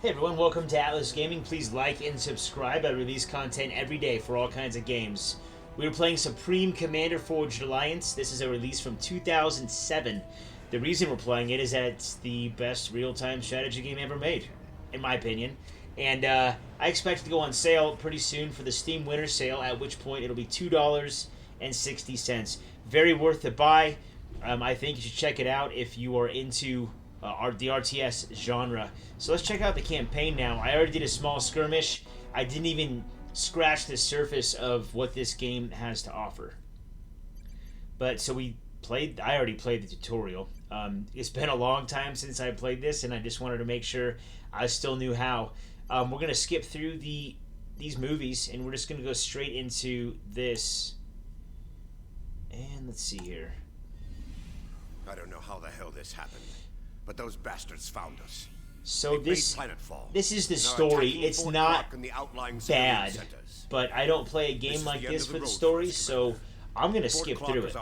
Hey everyone, welcome to Atlas Gaming. Please like and subscribe. I release content every day for all kinds of games. We are playing Supreme Commander Forged Alliance. This is a release from 2007. The reason we're playing it is that it's the best real-time strategy game ever made, in my opinion. And I expect it to go on sale pretty soon for the Steam Winter Sale, at which point it'll be $2.60. Very worth the buy. I think you should check it out if you are into the RTS genre. So let's check out the campaign now. I already did a small skirmish. I didn't even scratch the surface of what this game has to offer. But so I already played the tutorial. It's been a long time since I played this, and I just wanted to make sure I still knew how. We're going to skip through these movies, and we're just going to go straight into this. And let's see here. I don't know how the hell this happened, but those bastards found us. So this is the story. It's not bad, but I don't play a game like this for the story, so I'm going to skip through it.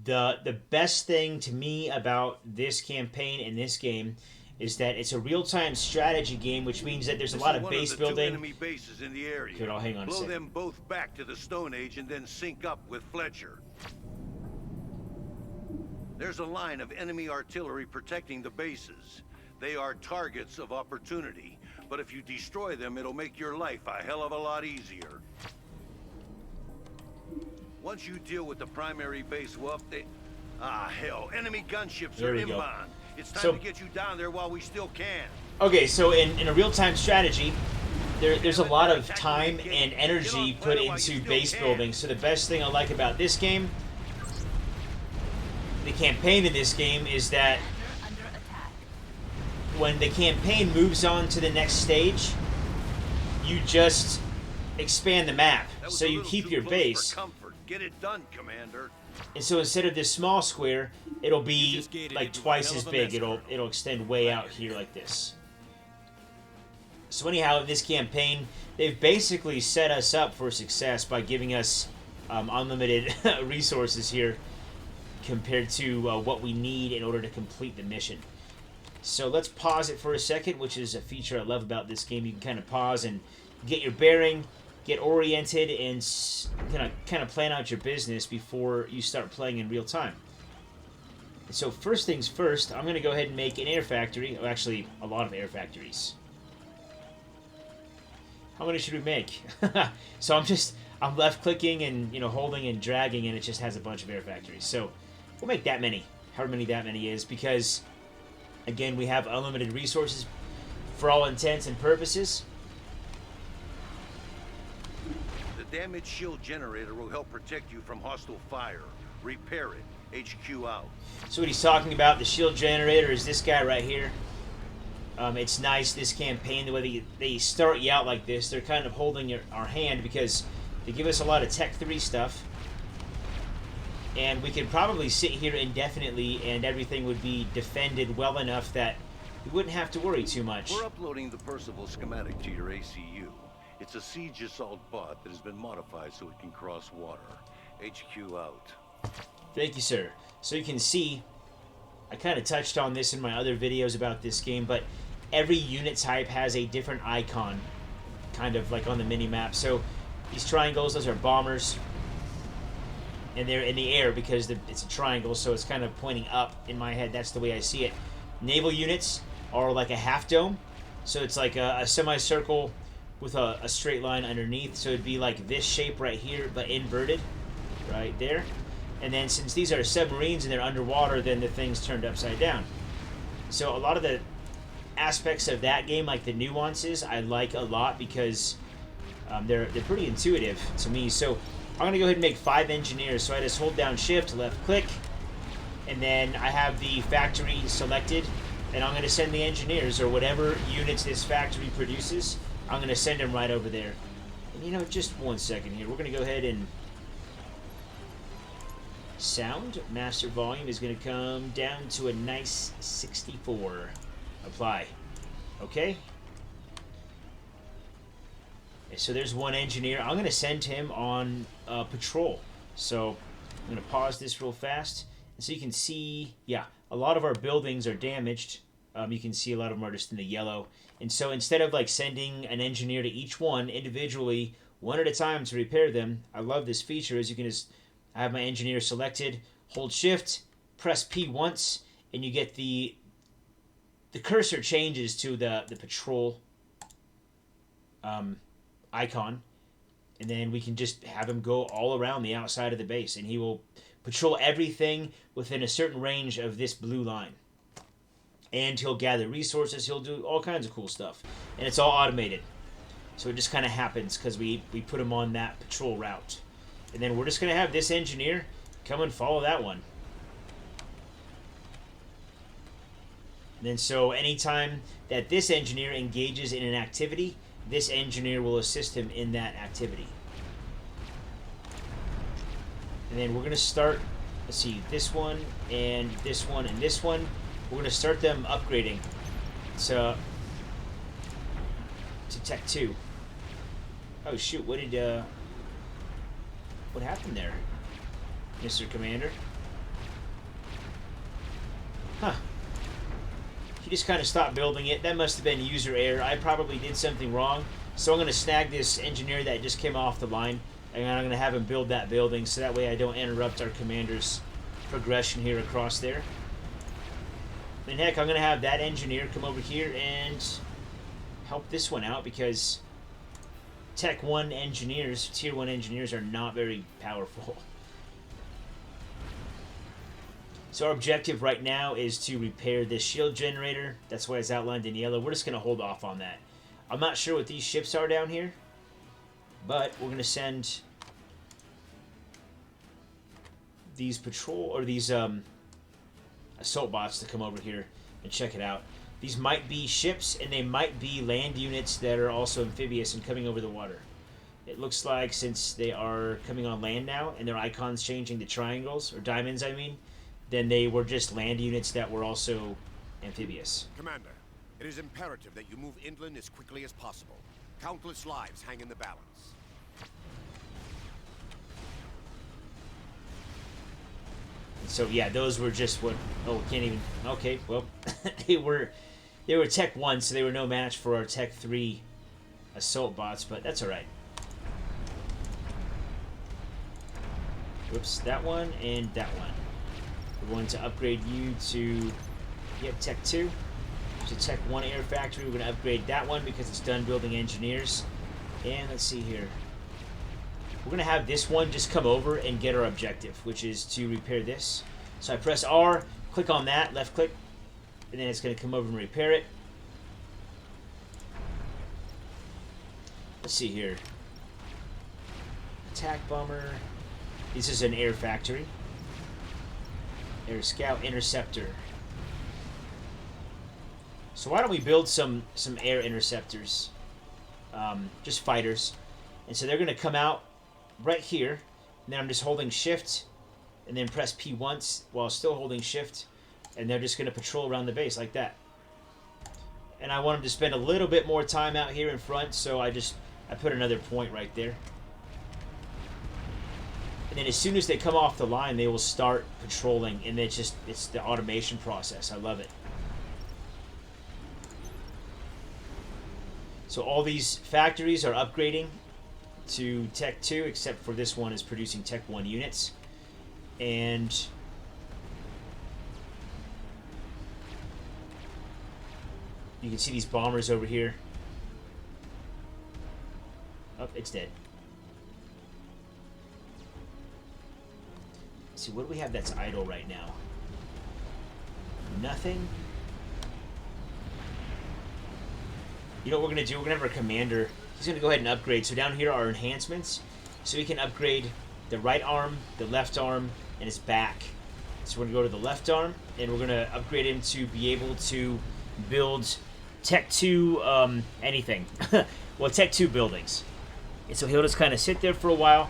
The best thing to me about this campaign and this game is that it's a real-time strategy game, which means that there's a lot of base building. Enemy bases in the area. Good, I'll hang on a second. Blow them both back to the Stone Age and then sync up with Fletcher. There's a line of enemy artillery protecting the bases. They are targets of opportunity, but if you destroy them, it'll make your life a hell of a lot easier. Once you deal with the primary base, well, hell, enemy gunships are inbound. It's time to get you down there while we still can. Okay, so in a real-time strategy, there's a lot of time and energy put into base building. So the best thing I like about this game, the campaign in this game, is that when the campaign moves on to the next stage, you just expand the map. So you keep your base. Get it done, Commander. And so instead of this small square, it'll be like twice as big. It'll extend way out here like this. So anyhow, in this campaign, they've basically set us up for success by giving us unlimited resources here compared to what we need in order to complete the mission. So let's pause it for a second, which is a feature I love about this game. You can kind of pause and get your bearing, get oriented, and kind of plan out your business before you start playing in real time. So first things first, I'm going to go ahead and make an air factory. Oh, actually, a lot of air factories. How many should we make? So I'm left clicking and holding and dragging, and it just has a bunch of air factories. So we'll make that many, however many that many is, because again, we have unlimited resources for all intents and purposes. The damaged shield generator will help protect you from hostile fire. Repair it. HQ out. So what he's talking about, the shield generator, is this guy right here. It's nice, this campaign, the way they start you out like this. They're kind of holding our hand because they give us a lot of Tech 3 stuff. And we could probably sit here indefinitely and everything would be defended well enough that we wouldn't have to worry too much. We're uploading the Percival schematic to your ACU. It's a siege assault bot that has been modified so it can cross water. HQ out. Thank you, sir. So you can see, I kind of touched on this in my other videos about this game, but every unit type has a different icon, kind of like on the mini-map. So these triangles, those are bombers, and they're in the air because it's a triangle, so it's kind of pointing up in my head. That's the way I see it. Naval units are like a half dome, so it's like a semicircle with a straight line underneath, so it'd be like this shape right here, but inverted, right there. And then since these are submarines and they're underwater, then the thing's turned upside down. So a lot of the aspects of that game, like the nuances, I like a lot because they're pretty intuitive to me. So I'm going to go ahead and make 5 engineers. So I just hold down shift, left click, and then I have the factory selected, and I'm going to send the engineers, or whatever units this factory produces, I'm going to send them right over there. And just one second here. We're going to go ahead and sound master volume is going to come down to a nice 64. Apply. Okay. So there's one engineer. I'm going to send him on patrol. So I'm going to pause this real fast. And so you can see, yeah, a lot of our buildings are damaged. You can see a lot of them are just in the yellow. And so instead of like sending an engineer to each one individually, one at a time to repair them, I love this feature. As you can just, I have my engineer selected, hold shift, press P once, and you get the cursor changes to the patrol icon. And then we can just have him go all around the outside of the base, and he will patrol everything within a certain range of this blue line. And he'll gather resources, he'll do all kinds of cool stuff. And it's all automated. So it just kind of happens because we put him on that patrol route. And then we're just going to have this engineer come and follow that one. And then so anytime that this engineer engages in an activity, this engineer will assist him in that activity. And then we're going to start, let's see, this one and this one and this one. We're going to start them upgrading to Tech 2. Oh shoot, what happened there, Mr. Commander? Huh. He just kind of stopped building it. That must have been user error. I probably did something wrong. So I'm going to snag this engineer that just came off the line, and I'm going to have him build that building so that way I don't interrupt our commander's progression here across there. And heck, I'm going to have that engineer come over here and help this one out because Tech 1 engineers, Tier 1 engineers are not very powerful. So our objective right now is to repair this shield generator. That's why it's outlined in yellow. We're just going to hold off on that. I'm not sure what these ships are down here, but we're going to send these patrol, or these assault bots to come over here and check it out. These might be ships, and they might be land units that are also amphibious and coming over the water. It looks like since they are coming on land now, and their icons changing to triangles, or diamonds, I mean, then they were just land units that were also amphibious. Commander, it is imperative that you move inland as quickly as possible. Countless lives hang in the balance. So yeah, those were just what. Oh, we can't even. Okay, well, they were Tech 1, so they were no match for our Tech 3 assault bots, but that's all right. Whoops, that one and that one. We're going to upgrade you to Tech 2. To Tech 1 Air Factory. We're going to upgrade that one because it's done building engineers. And let's see here. We're going to have this one just come over and get our objective, which is to repair this. So I press R, click on that, left click, and then it's going to come over and repair it. Let's see here. Attack bomber. This is an air factory. Air scout interceptor. So why don't we build some air interceptors, just fighters, and so they're going to come out right here, and then I'm just holding shift, and then press P once while still holding shift, and they're just going to patrol around the base like that. And I want them to spend a little bit more time out here in front, so I put another point right there. And then as soon as they come off the line, they will start patrolling, and it's the automation process. I love it. So all these factories are upgrading to Tech 2, except for this one is producing Tech 1 units. And you can see these bombers over here. Oh, it's dead. Let's see, what do we have that's idle right now? Nothing. You know what we're going to do? We're going to have our commander. He's going to go ahead and upgrade. So down here are enhancements. So he can upgrade the right arm, the left arm, and his back. So we're going to go to the left arm, and we're going to upgrade him to be able to build Tech 2 anything. Well, Tech 2 buildings. And so he'll just kind of sit there for a while.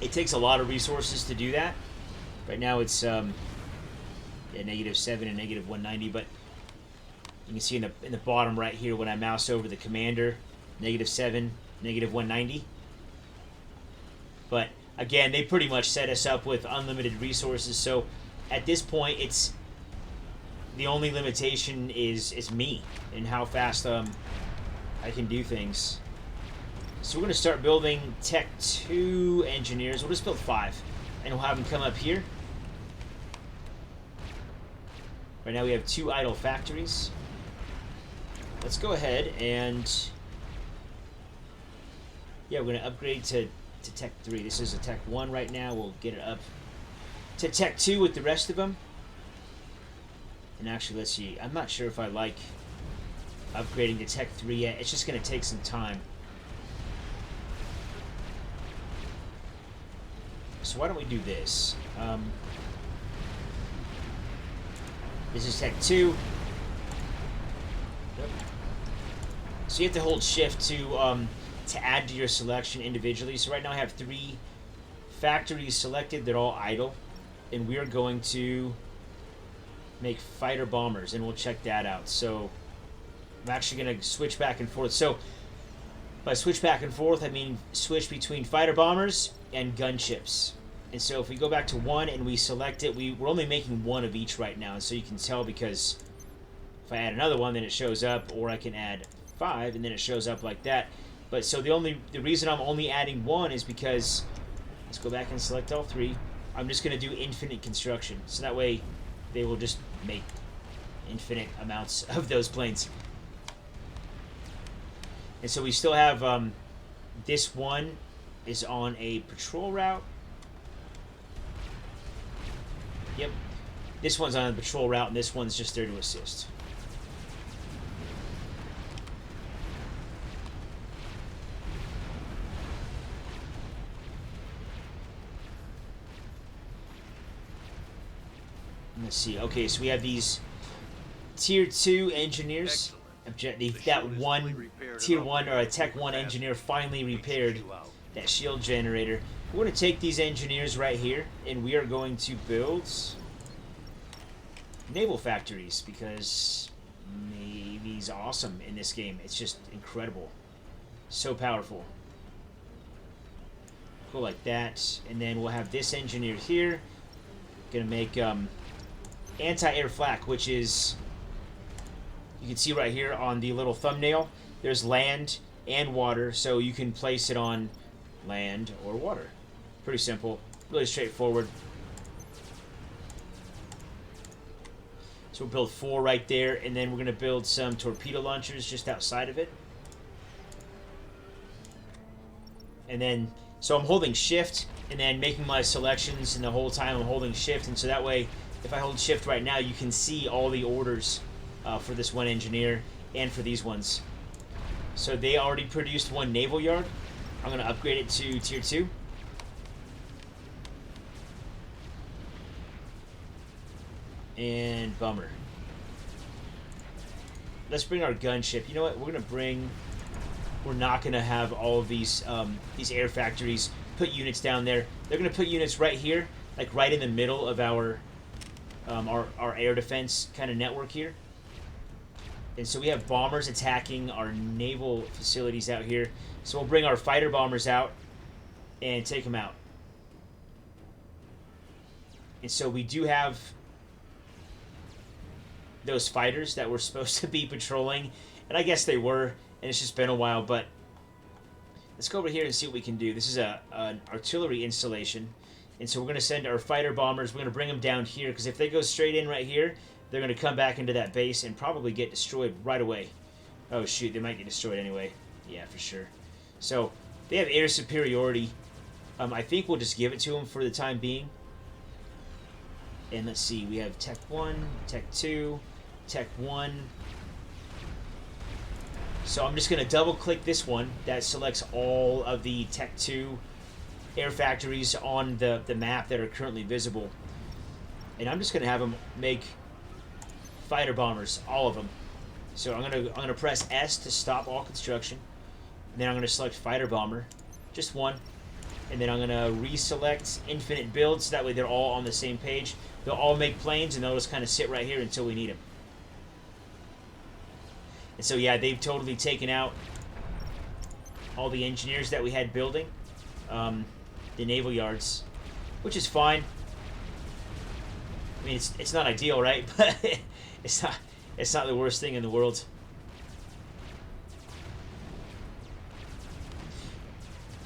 It takes a lot of resources to do that. Right now it's -7 and -190, but you can see in the bottom right here when I mouse over the commander, -7, -190. But again, they pretty much set us up with unlimited resources. So at this point, it's the only limitation is me and how fast I can do things. So we're going to start building Tech 2 engineers. We'll just build 5, and we'll have them come up here. Right now we have 2 idle factories. Let's go ahead and... yeah, we're going to upgrade to Tech 3. This is a Tech 1 right now. We'll get it up to Tech 2 with the rest of them. And actually, let's see. I'm not sure if I like upgrading to Tech 3 yet. It's just going to take some time. So why don't we do this? This is Tech 2. Yep. So you have to hold Shift to add to your selection individually. So right now I have 3 factories selected. They're all idle. And we are going to make fighter bombers, and we'll check that out. So I'm actually going to switch back and forth. So by switch back and forth, I mean switch between fighter bombers and gunships. And so if we go back to 1 and we select it, we're only making 1 of each right now. And so you can tell, because if I add another one, then it shows up, or I can add 5 and then it shows up like that. But so the reason I'm only adding 1 is because, let's go back and select all 3. I'm just going to do infinite construction. So that way they will just make infinite amounts of those planes. And so we still have this one is on a patrol route. Yep. This one's on a patrol route, and this one's just there to assist. Let's see. Okay, so we have these Tier 2 engineers. That one Tier 1 or a Tech 1 engineer finally repaired that shield generator. We're going to take these engineers right here, and we are going to build naval factories, because Navy's awesome in this game. It's just incredible. So powerful. Go like that, and then we'll have this engineer here. Going to make anti-air flak, which is, you can see right here on the little thumbnail, there's land and water, so you can place it on land or water. Pretty simple, really straightforward. So we'll build 4 right there, and then we're going to build some torpedo launchers just outside of it. And then, so I'm holding Shift and then making my selections, and the whole time I'm holding Shift, and so that way, if I hold Shift right now, you can see all the orders for this one engineer and for these ones. So they already produced 1 naval yard. I'm going to upgrade it to Tier 2. And bummer. Let's bring our gunship. You know what? We're not going to have all of these air factories put units down there. They're going to put units right here, like right in the middle of our air defense kind of network here. And so we have bombers attacking our naval facilities out here. So we'll bring our fighter bombers out and take them out. And so we do have those fighters that were supposed to be patrolling, and I guess they were, and it's just been a while. But let's go over here and see what we can do. This is an artillery installation, and so we're going to send our fighter bombers. We're going to bring them down here, because if they go straight in right here, they're going to come back into that base and probably get destroyed right away. Oh shoot, they might get destroyed anyway. Yeah, for sure. So they have air superiority. I think we'll just give it to them for the time being. And let's see, we have Tech 1, Tech 2, Tech 1. So I'm just going to double click this one. That selects all of the Tech 2 air factories on the map that are currently visible. And I'm just going to have them make fighter bombers, all of them. So I'm going to press S to stop all construction. And then I'm going to select fighter bomber, just 1. And then I'm going to reselect infinite builds, so that way they're all on the same page. They'll all make planes, and they'll just kind of sit right here until we need them. And so, yeah, they've totally taken out all the engineers that we had building the naval yards, which is fine. I mean, it's not ideal, right? But it's not the worst thing in the world.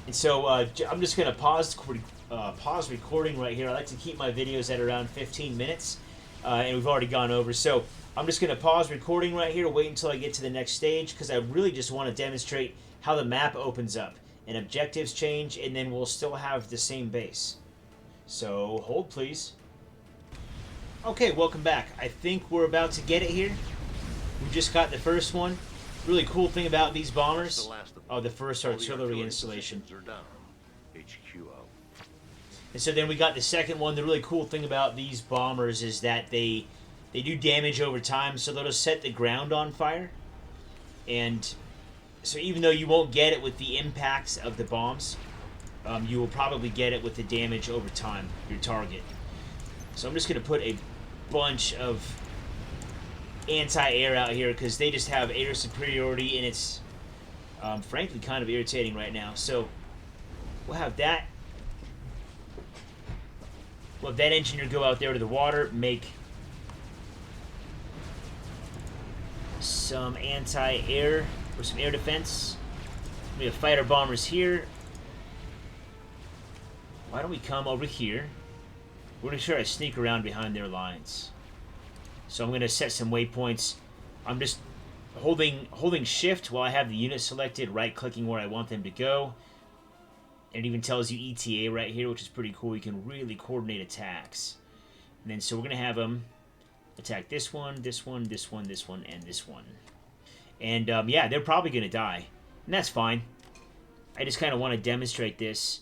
And so I'm just gonna pause recording right here. I like to keep my videos at around 15 minutes, and we've already gone over. So I'm just gonna pause recording right here, wait until I get to the next stage, because I really just want to demonstrate how the map opens up and objectives change, and then we'll still have the same base. So hold, please. Okay, welcome back. I think we're about to get it here. We just got the first one. Really cool thing about these bombers. Oh, the first artillery installation. HQ out. And so then we got the second one. The really cool thing about these bombers is that they do damage over time, so they'll set the ground on fire. And so even though you won't get it with the impacts of the bombs, you will probably get it with the damage over time, your target. So I'm just going to put a bunch of anti-air out here because they just have air superiority, and it's frankly kind of irritating right now. So we'll have that. We'll have that engineer go out there to the water, make some anti-air or some air defense. We have fighter bombers here. Why don't we come over here? We're going to try to sneak around behind their lines. So I'm going to set some waypoints. I'm just holding shift while I have the unit selected, right-clicking where I want them to go. And it even tells you ETA right here, which is pretty cool. You can really coordinate attacks. And then so we're going to have them attack this one, this one, this one, this one, and this one. And yeah, they're probably going to die. And that's fine. I just kind of want to demonstrate this.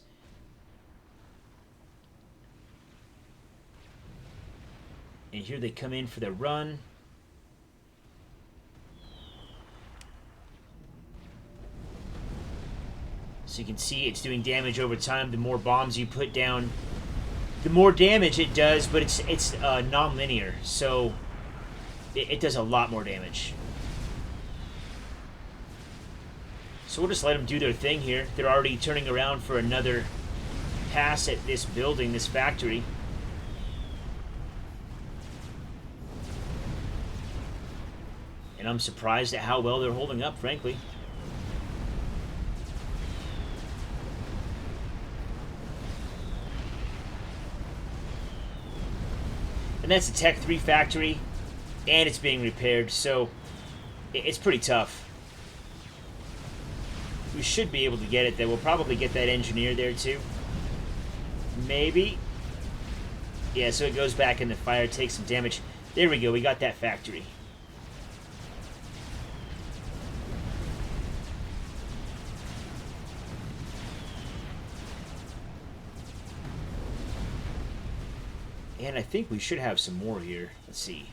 And here they come in for their run. So you can see it's doing damage over time. The more bombs you put down, the more damage it does, but it's non-linear, so it does a lot more damage. So we'll just let them do their thing here. They're already turning around for another pass at this building, this factory. And I'm surprised at how well they're holding up, frankly. And that's a Tech 3 factory, and it's being repaired, so it's pretty tough. We should be able to get it there. We'll probably get that engineer there, too. Maybe. Yeah, so it goes back in the fire, takes some damage. There we go, we got that factory. And I think we should have some more here. Let's see.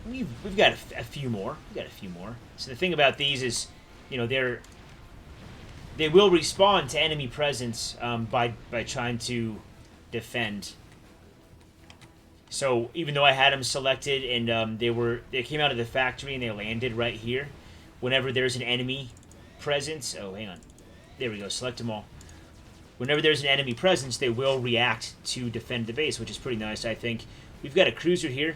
We've got a few more. We've got a few more. So the thing about these is, you know, they will respond to enemy presence by trying to defend. So even though I had them selected and they came out of the factory and they landed right here, whenever there's an enemy presence, oh hang on, there we go. Select them all. Whenever there's an enemy presence, they will react to defend the base, which is pretty nice, I think. We've got a cruiser here.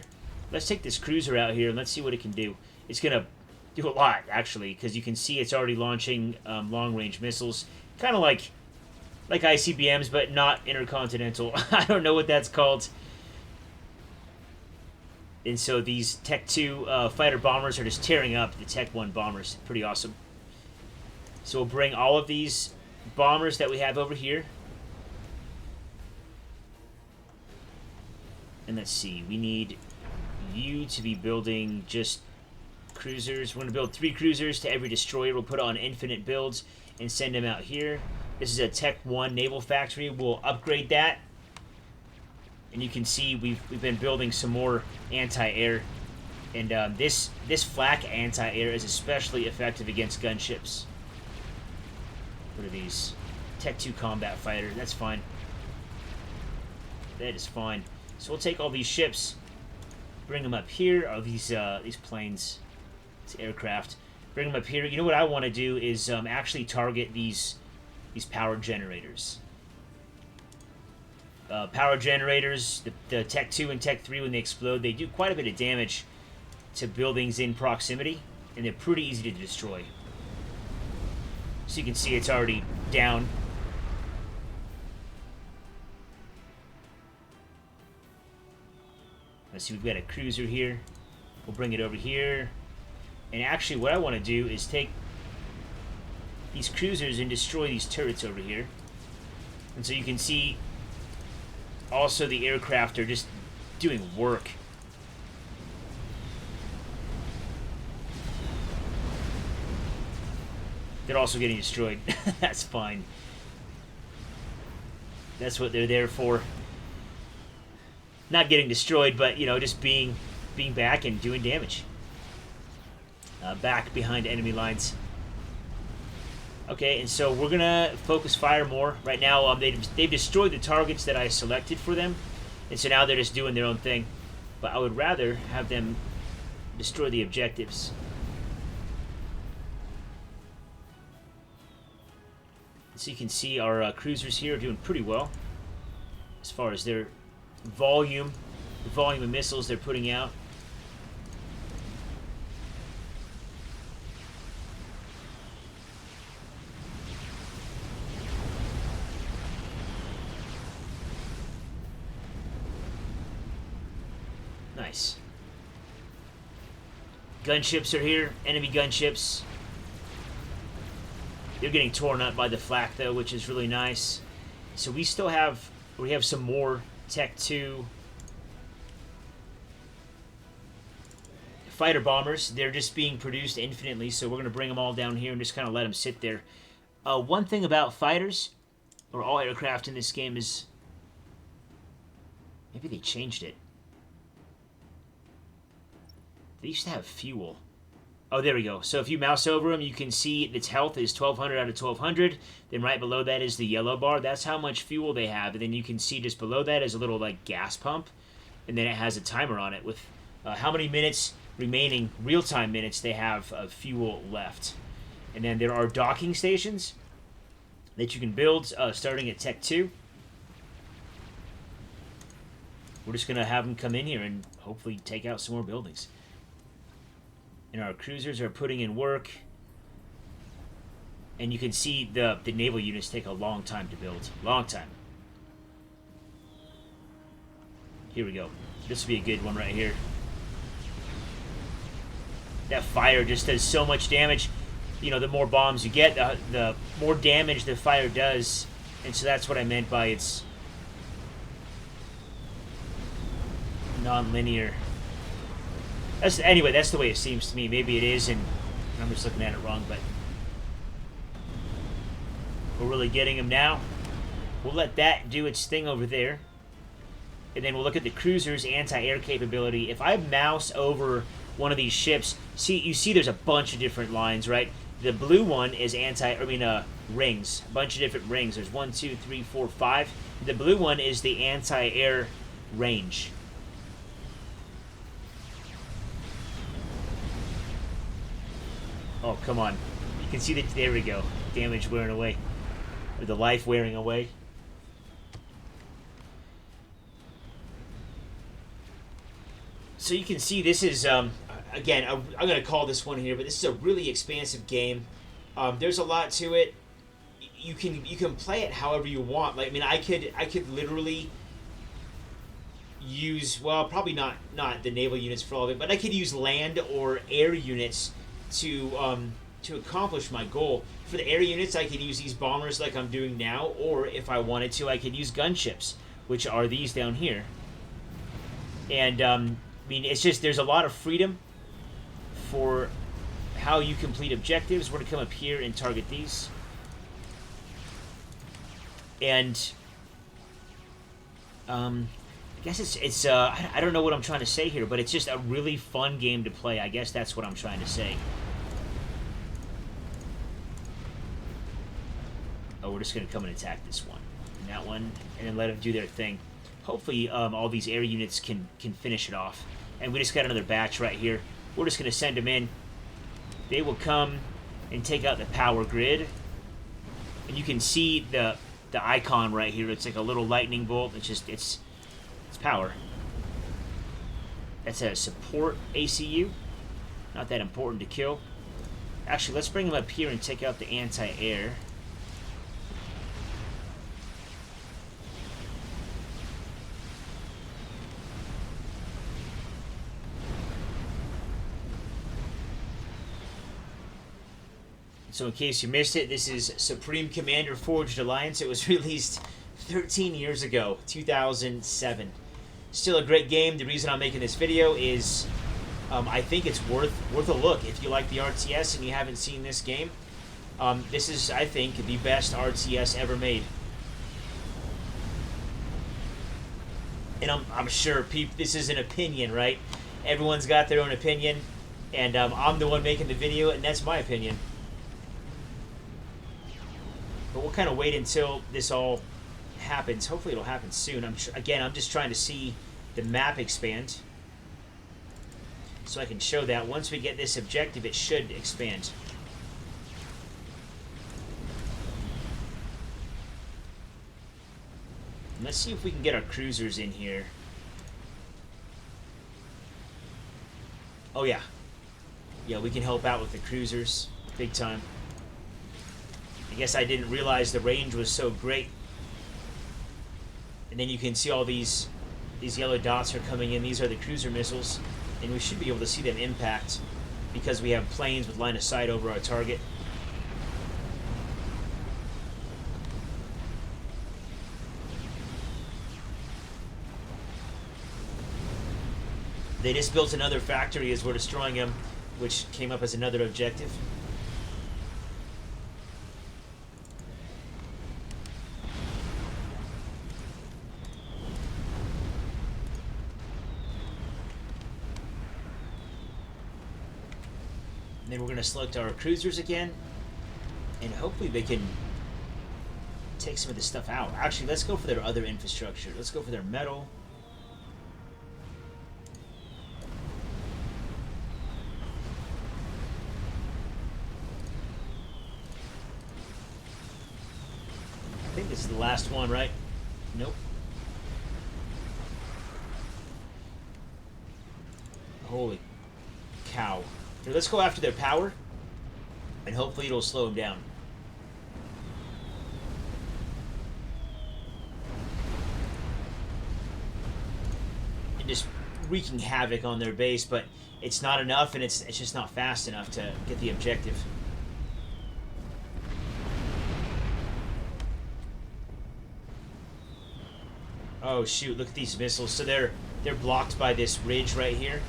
Let's take this cruiser out here and let's see what it can do. It's going to do a lot, actually, because you can see it's already launching long-range missiles. Kind of like ICBMs, but not intercontinental. I don't know what that's called. And so these Tech 2 fighter bombers are just tearing up the Tech 1 bombers. Pretty awesome. So we'll bring all of these bombers that we have over here. And let's see, we need you to be building just cruisers. We're going to build 3 cruisers to every destroyer. We'll put on infinite builds and send them out here. This is a Tech 1 naval factory. We'll upgrade that. And you can see we've been building some more anti-air. And this flak anti-air is especially effective against gunships. What are these? Tech 2 combat fighter. That's fine. That is fine. So we'll take all these ships, bring them up here. Oh, these planes, these aircraft. Bring them up here. You know what I want to do is actually target these power generators. power generators, the Tech 2 and Tech 3, when they explode, they do quite a bit of damage to buildings in proximity, and they're pretty easy to destroy. So you can see it's already down. Let's see, we've got a cruiser here. We'll bring it over here. And actually, what I want to do is take these cruisers and destroy these turrets over here. And so you can see also the aircraft are just doing work. They're also getting destroyed. That's fine. That's what they're there for. Not getting destroyed, but, you know, just being back and doing damage. Back behind enemy lines. Okay, and so we're gonna focus fire more. Right now, they've destroyed the targets that I selected for them, and so now they're just doing their own thing. But I would rather have them destroy the objectives. So you can see our cruisers here are doing pretty well as far as their volume, the volume of missiles they're putting out. Nice. Gunships are here, enemy gunships. They're getting torn up by the flak though, which is really nice. So we have some more Tech 2 fighter bombers. They're just being produced infinitely, so we're going to bring them all down here and just kind of let them sit there. One thing about fighters, or all aircraft in this game, is maybe they changed it. They used to have fuel. Oh, there we go. So if you mouse over them, you can see its health is 1200 out of 1200. Then right below that is the yellow bar. That's how much fuel they have. And then you can see just below that is a little like gas pump. And then it has a timer on it with how many minutes remaining, real-time minutes, they have of fuel left. And then there are docking stations that you can build starting at Tech 2. We're just going to have them come in here and hopefully take out some more buildings. And our cruisers are putting in work. And you can see the naval units take a long time to build. Long time. Here we go. This will be a good one right here. That fire just does so much damage. You know, the more bombs you get, the more damage the fire does. And so that's what I meant by it's non-linear. Anyway, that's the way it seems to me. Maybe it is, and I'm just looking at it wrong, but we're really getting them now. We'll let that do its thing over there. And then we'll look at the cruiser's anti-air capability. If I mouse over one of these ships, you see there's a bunch of different lines, right? The blue one is rings. A bunch of different rings. There's 1, 2, 3, 4, 5. The blue one is the anti-air range. Oh, come on. You can see that, there we go. Damage wearing away. Or the life wearing away. So you can see this is, again, I'm going to call this one here, but this is a really expansive game. There's a lot to it. You can play it however you want. Like, I mean, I could literally use, well, probably not the naval units for all of it, but I could use land or air units to accomplish my goal. For the air units, I could use these bombers like I'm doing now, or if I wanted to, I could use gunships, which are these down here. And I mean, it's just there's a lot of freedom for how you complete objectives. We're gonna come up here and target these, and I guess it's I don't know what I'm trying to say here, but it's just a really fun game to play. I guess that's what I'm trying to say. Oh, we're just gonna come and attack this one and that one, and then let them do their thing. Hopefully, all these air units can finish it off. And we just got another batch right here. We're just gonna send them in. They will come and take out the power grid, and you can see the icon right here. It's like a little lightning bolt. It's power. That's a support ACU. Not that important to kill. Actually, let's bring him up here and take out the anti-air. So in case you missed it, this is Supreme Commander Forged Alliance. It was released 13 years ago, 2007. Still a great game. The reason I'm making this video is I think it's worth a look. If you like the RTS and you haven't seen this game, this is, I think, the best RTS ever made. And I'm sure this is an opinion, right? Everyone's got their own opinion, and I'm the one making the video, and that's my opinion. But we'll kind of wait until this all happens. Hopefully it'll happen soon. I'm just trying to see the map expand, so I can show that once we get this objective, it should expand. And let's see if we can get our cruisers in here. Oh yeah. Yeah, we can help out with the cruisers big time. I guess I didn't realize the range was so great. And then you can see all these yellow dots are coming in. These are the cruiser missiles, and we should be able to see them impact because we have planes with line of sight over our target. They just built another factory as we're destroying them, which came up as another objective. And then we're going to select our cruisers again, and hopefully they can take some of this stuff out. Actually, let's go for their other infrastructure. Let's go for their metal. I think this is the last one, right? Nope. Holy cow. Here, let's go after their power, and hopefully it'll slow them down. And just wreaking havoc on their base, but it's not enough, and it's just not fast enough to get the objective. Oh shoot, look at these missiles. So they're blocked by this ridge right here.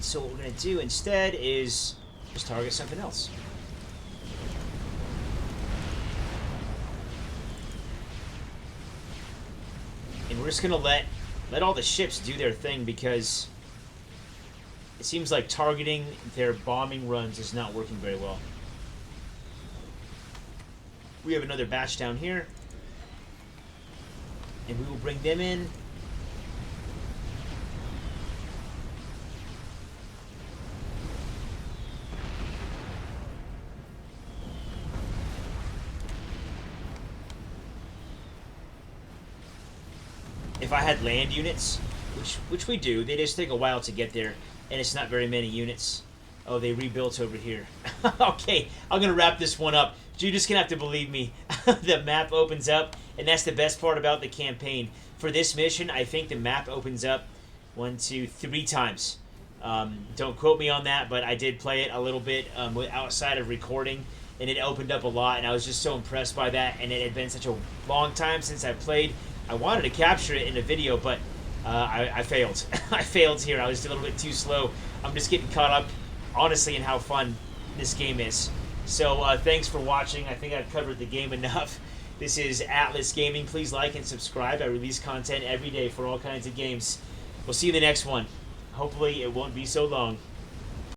So what we're going to do instead is just target something else. And we're just going to let all the ships do their thing, because it seems like targeting their bombing runs is not working very well. We have another batch down here, and we will bring them in. If I had land units, which we do, they just take a while to get there, and it's not very many units. Oh, they rebuilt over here. Okay, I'm going to wrap this one up. You're just going to have to believe me. The map opens up, and that's the best part about the campaign. For this mission, I think the map opens up 1, 2, 3 times. Don't quote me on that, but I did play it a little bit outside of recording, and it opened up a lot, and I was just so impressed by that, and it had been such a long time since I played. I wanted to capture it in a video, but I failed. I failed here. I was a little bit too slow. I'm just getting caught up, honestly, in how fun this game is. So thanks for watching. I think I've covered the game enough. This is Atlas Gaming. Please like and subscribe. I release content every day for all kinds of games. We'll see you in the next one. Hopefully it won't be so long.